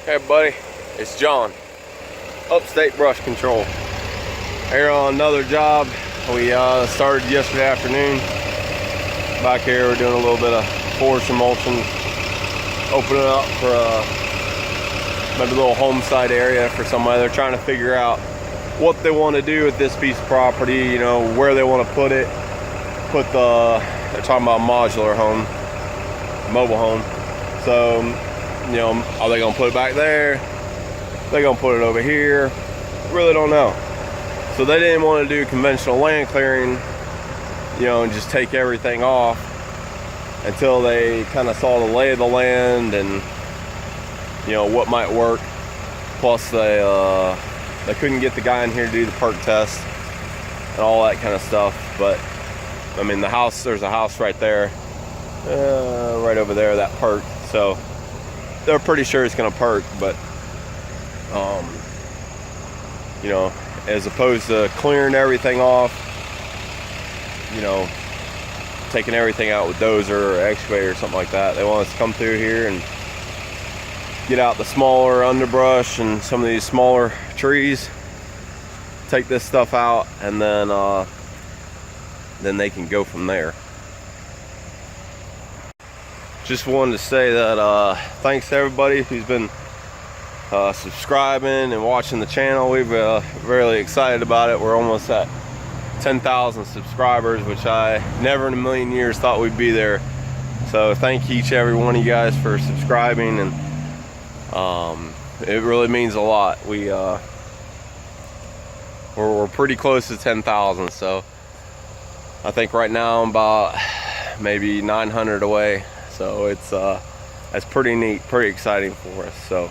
Hey everybody, it's John, Upstate Brush Control. Here on another job. We started yesterday afternoon. Back here we're doing a little bit of forestry mulching, opening up for maybe a little home site area for somebody. They're trying to figure out what they want to do with this piece of property, you know, where they want to put it. They're talking about a modular home, mobile home. So, you know, are they gonna put it back there? They're gonna put it over here? Really don't know. So they didn't want to do conventional land clearing, you know, and just take everything off until they kind of saw the lay of the land and, you know, what might work. Plus they couldn't get the guy in here to do the perk test and all that kind of stuff. But I mean, there's a house right there, right over there, that perk. So they're pretty sure it's gonna perk, but you know, as opposed to clearing everything off, you know, taking everything out with dozer or excavator or something like that, they want us to come through here and get out the smaller underbrush and some of these smaller trees, take this stuff out, and then they can go from there. Just wanted to say that thanks to everybody who's been subscribing and watching the channel. We're really excited about it. We're almost at 10,000 subscribers, which I never in a million years thought we'd be there. So thank each and every one of you guys for subscribing, and it really means a lot. We're pretty close to 10,000, so I think right now I'm about maybe 900 away. So that's pretty neat, pretty exciting for us. So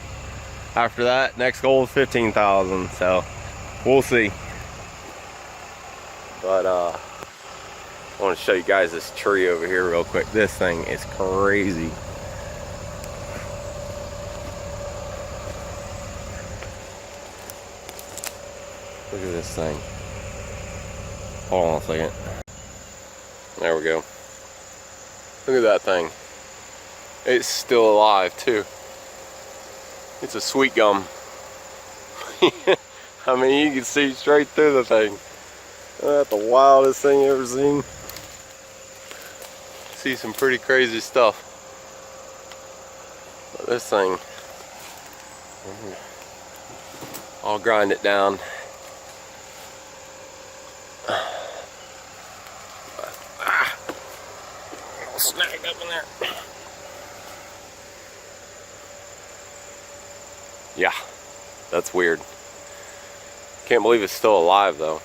after that, next goal is 15,000. So we'll see. But I want to show you guys this tree over here real quick. This thing is crazy. Look at this thing. Hold on a second. There we go. Look at that thing. It's still alive too. It's a sweet gum. I mean, you can see straight through the thing. That's the wildest thing you ever seen. See some pretty crazy stuff. But this thing, I'll grind it down. Snagged up in there. Yeah, that's weird. Can't believe it's still alive though.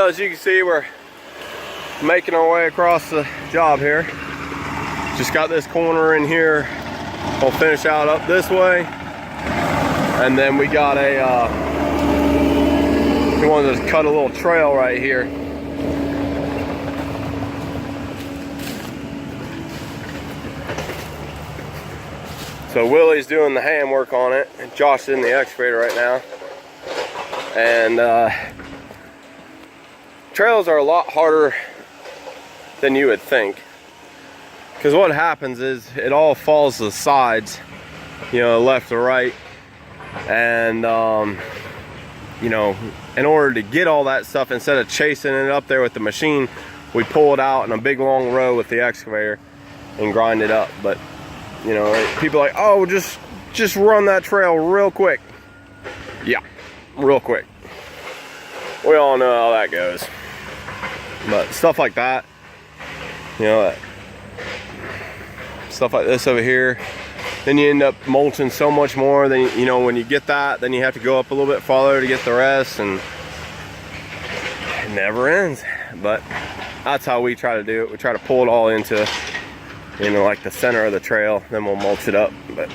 Well, as you can see, we're making our way across the job here. Just got this corner in here. We'll finish out up this way. And then we got we wanted to cut a little trail right here. So Willie's doing the hand work on it, and Josh is in the excavator right now. And trails are a lot harder than you would think, because what happens is it all falls to the sides, you know, left or right, and you know, in order to get all that stuff, instead of chasing it up there with the machine, we pull it out in a big long row with the excavator and grind it up. But you know, people are like, oh, just run that trail real quick. Yeah, real quick. We all know how that goes. But stuff like that, you know, stuff like this over here, then you end up mulching so much more. Then, you know, when you get that, then you have to go up a little bit farther to get the rest, and it never ends. But that's how we try to do it. We try to pull it all into, you know, like the center of the trail, then we'll mulch it up. But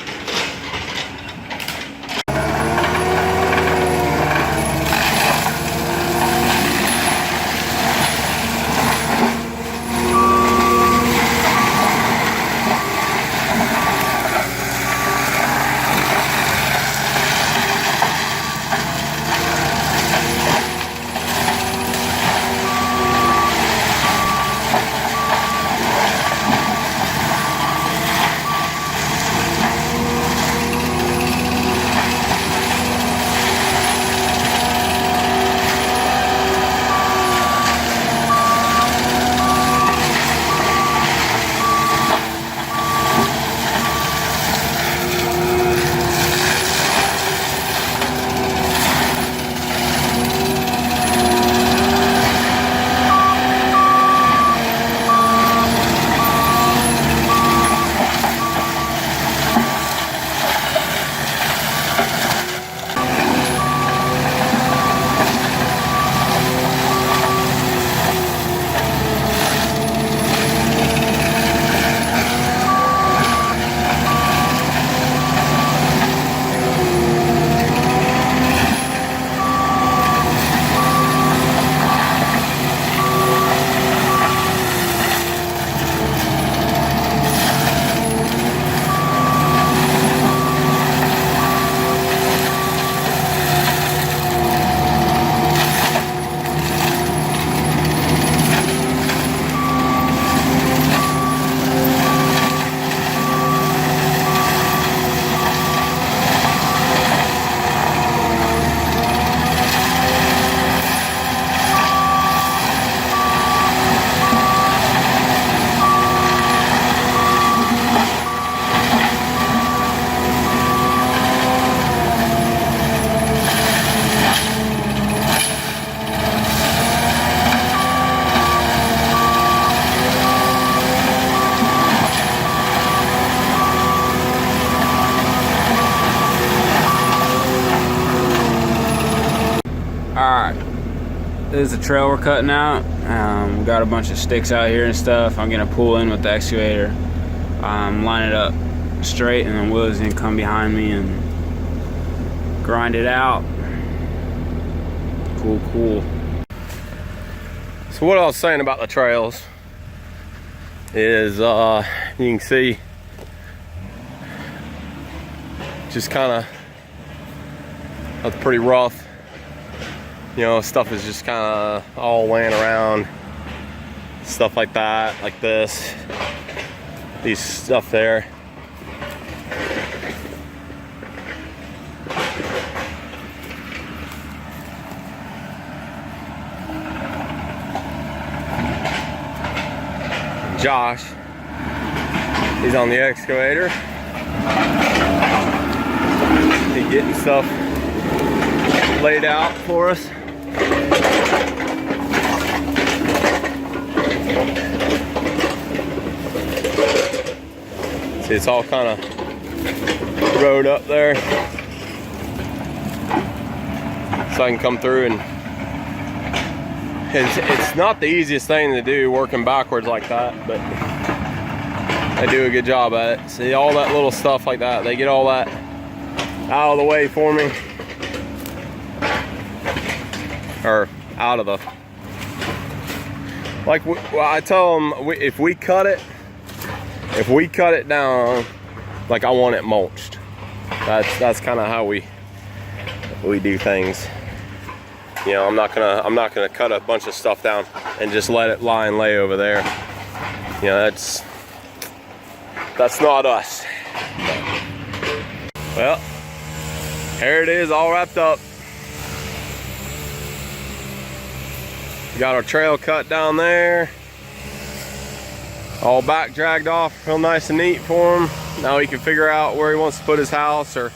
This is the trail we're cutting out. We got a bunch of sticks out here and stuff. I'm gonna pull in with the excavator, line it up straight, and then Will's gonna come behind me and grind it out. Cool. so what I was saying about the trails is, you can see, just kind of, that's pretty rough. You know, stuff is just kind of all laying around, stuff like that, like this, these stuff there. Josh, he's on the excavator. He's getting stuff laid out for us. See, it's all kind of rode up there, so I can come through and it's not the easiest thing to do, working backwards like that, but they do a good job at it. See, all that little stuff like that, they get all that out of the way for me, or out of the, like I tell them, if we cut it down, like I want it mulched. That's kind of how we do things. You know, I'm not gonna cut a bunch of stuff down and just let it lie and lay over there. You know, that's not us. Well, here it is, all wrapped up. We got our trail cut down there, all back dragged off, real nice and neat for him. Now he can figure out where he wants to put his house or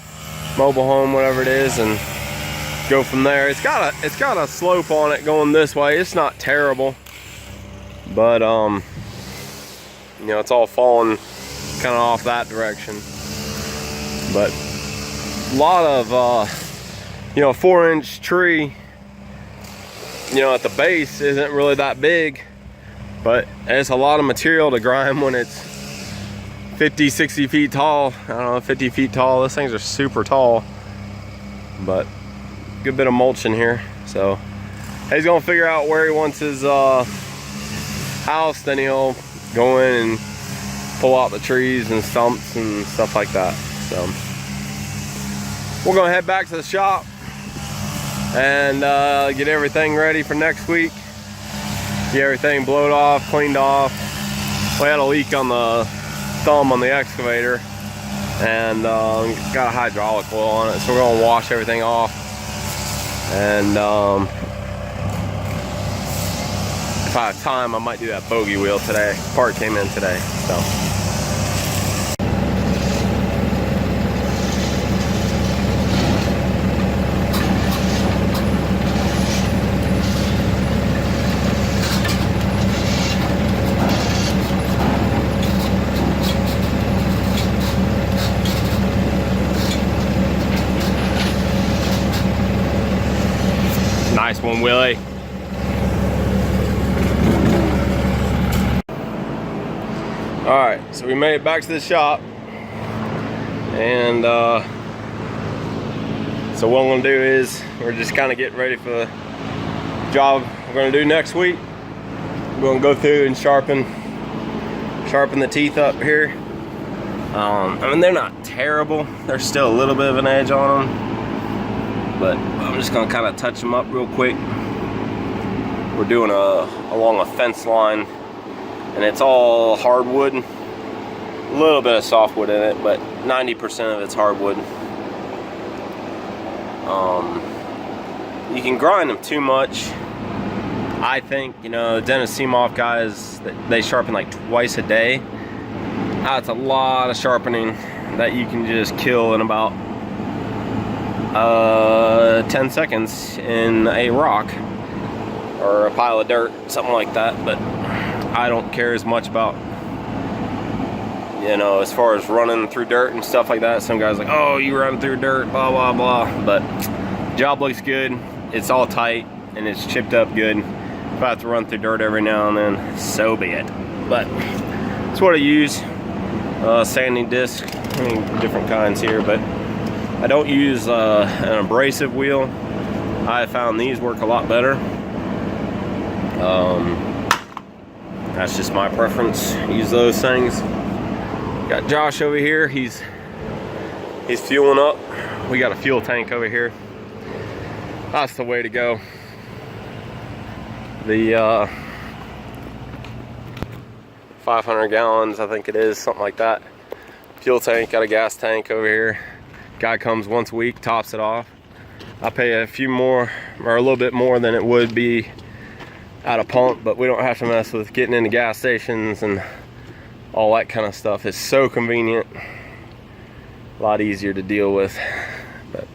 mobile home, whatever it is, and go from there. It's got a slope on it going this way. It's not terrible, but you know, it's all falling kind of off that direction. But a lot of you know, a 4-inch tree, you know, at the base isn't really that big, but it's a lot of material to grind when it's 50, 60 feet tall. I don't know, 50 feet tall. Those things are super tall, but good bit of mulching here. So he's gonna figure out where he wants his house, then he'll go in and pull out the trees and stumps and stuff like that. So we're gonna head back to the shop and get everything ready for next week. Get everything blowed off, cleaned off. We had a leak on the thumb on the excavator, and got a hydraulic oil on it, so we're gonna wash everything off. And if I have time, I might do that bogey wheel today. Part came in today, so. Nice one, Willie. All right, so we made it back to the shop, and so what I'm gonna do is we're just kind of getting ready for the job we're gonna do next week. We're gonna go through and sharpen the teeth up here. I mean, they're not terrible. There's still a little bit of an edge on them, but I'm just gonna kind of touch them up real quick. We're doing along a fence line, and it's all hardwood. A little bit of softwood in it, but 90% of it's hardwood. You can grind them too much, I think. You know, Dennis Seamoff guys, they sharpen like twice a day. That's a lot of sharpening that you can just kill in about 10 seconds in a rock or a pile of dirt, something like that. But I don't care as much about, you know, as far as running through dirt and stuff like that. Some guys are like, oh, you run through dirt, blah blah blah. But job looks good, it's all tight, and it's chipped up good. If I have to run through dirt every now and then, so be it. But that's what I use. Sanding disc, I mean, different kinds here, but I don't use an abrasive wheel. I found these work a lot better. That's just my preference. Use those things. Got Josh over here. He's fueling up. We got a fuel tank over here. That's the way to go. The 500 gallons, I think it is, something like that. Fuel tank, got a gas tank over here. Guy comes once a week, tops it off. I pay a few more, or a little bit more than it would be at a pump, but we don't have to mess with getting into gas stations and all that kind of stuff. It's so convenient, a lot easier to deal with. But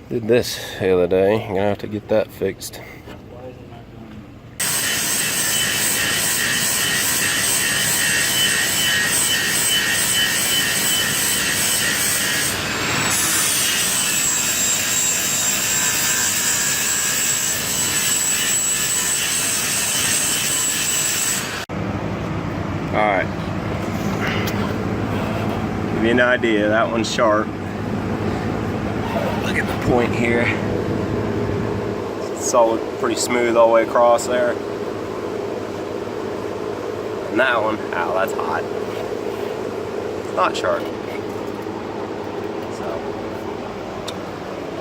did this the other day. I'm gonna have to get that fixed. you an idea, that one's sharp. Look at the point here. It's all pretty smooth all the way across there. And that one, ow, that's hot. It's not sharp. So,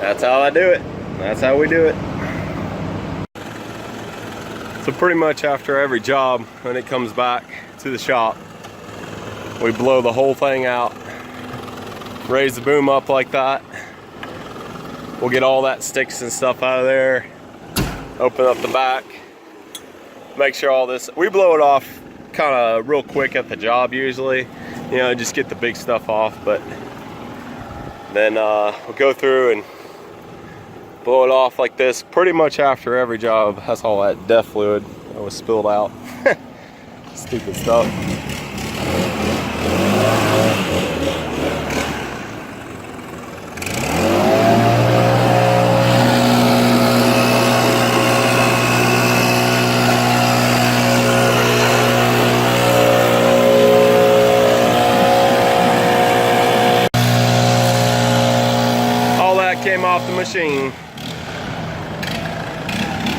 that's how I do it. That's how we do it. So pretty much after every job, when it comes back to the shop, we blow the whole thing out, raise the boom up like that. We'll get all that sticks and stuff out of there, open up the back, make sure all this, we blow it off kind of real quick at the job usually, you know, just get the big stuff off, but then we'll go through and blow it off like this pretty much after every job. That's all that DEF fluid that was spilled out. Stupid stuff. Came off the machine,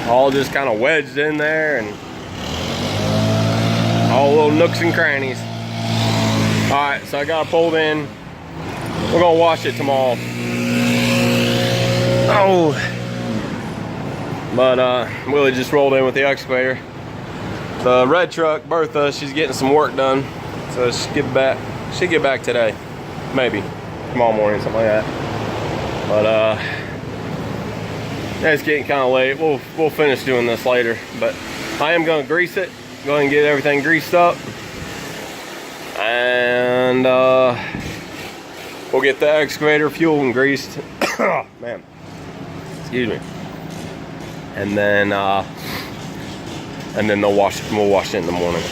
all just kind of wedged in there and all little nooks and crannies. All right, so I got it pulled in. We're gonna wash it tomorrow. Oh, but Willie just rolled in with the excavator. The red truck, Bertha, she's getting some work done, so she'll get back today, maybe tomorrow morning, something like that. But it's getting kind of late. We'll finish doing this later. But I am going to grease it. Go ahead and get everything greased up, and we'll get the excavator fueled and greased. Oh, man, excuse me. And then they'll wash it. We'll wash it in the morning.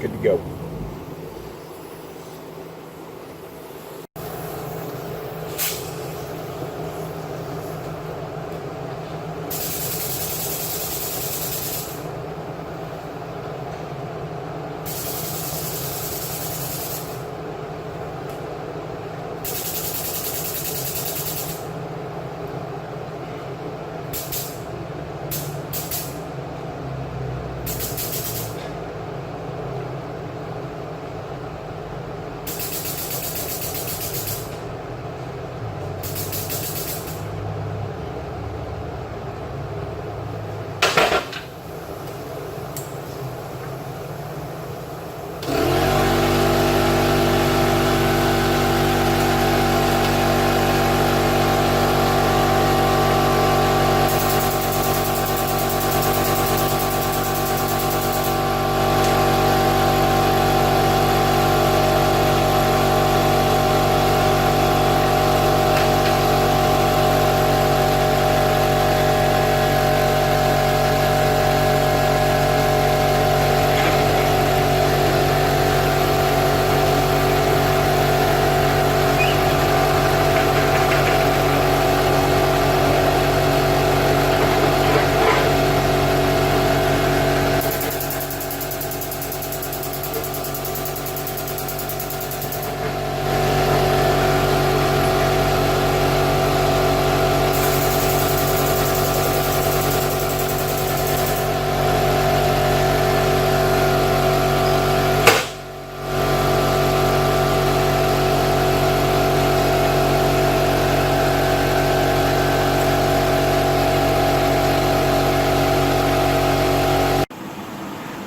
Good to go.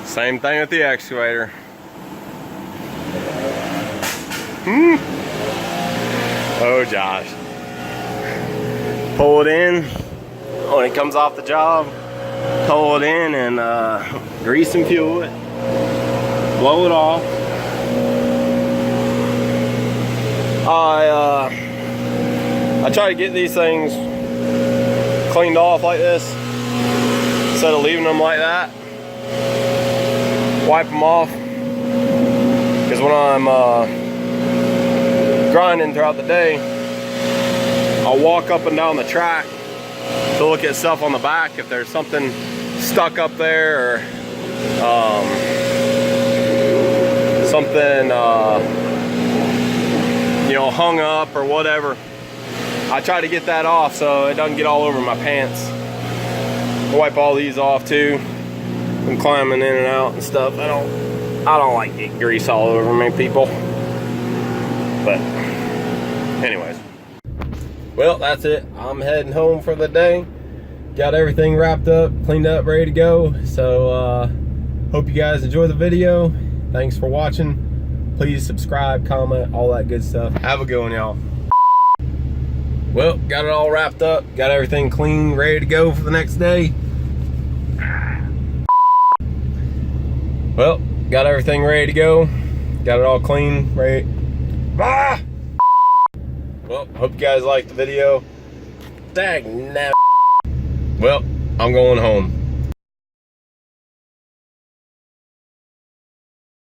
Same thing with the excavator. Oh, Josh. Pull it in when it comes off the job. Pull it in and grease and fuel it. Blow it off. I try to get these things cleaned off like this instead of leaving them like that. Wipe them off, because when I'm grinding throughout the day, I'll walk up and down the track to look at stuff on the back if there's something stuck up there, or something you know, hung up or whatever. I try to get that off so it doesn't get all over my pants. I wipe all these off too. I'm climbing in and out and stuff. I don't like getting grease all over me, people. But anyways, well, that's it. I'm heading home for the day. Got everything wrapped up, cleaned up, ready to go. So hope you guys enjoy the video. Thanks for watching. Please subscribe, comment, all that good stuff. Have a good one, y'all. Well, got it all wrapped up, got everything clean, ready to go for the next day. Well, got everything ready to go. Got it all clean, ready. Ah! Well, hope you guys liked the video. Dang, well, I'm going home.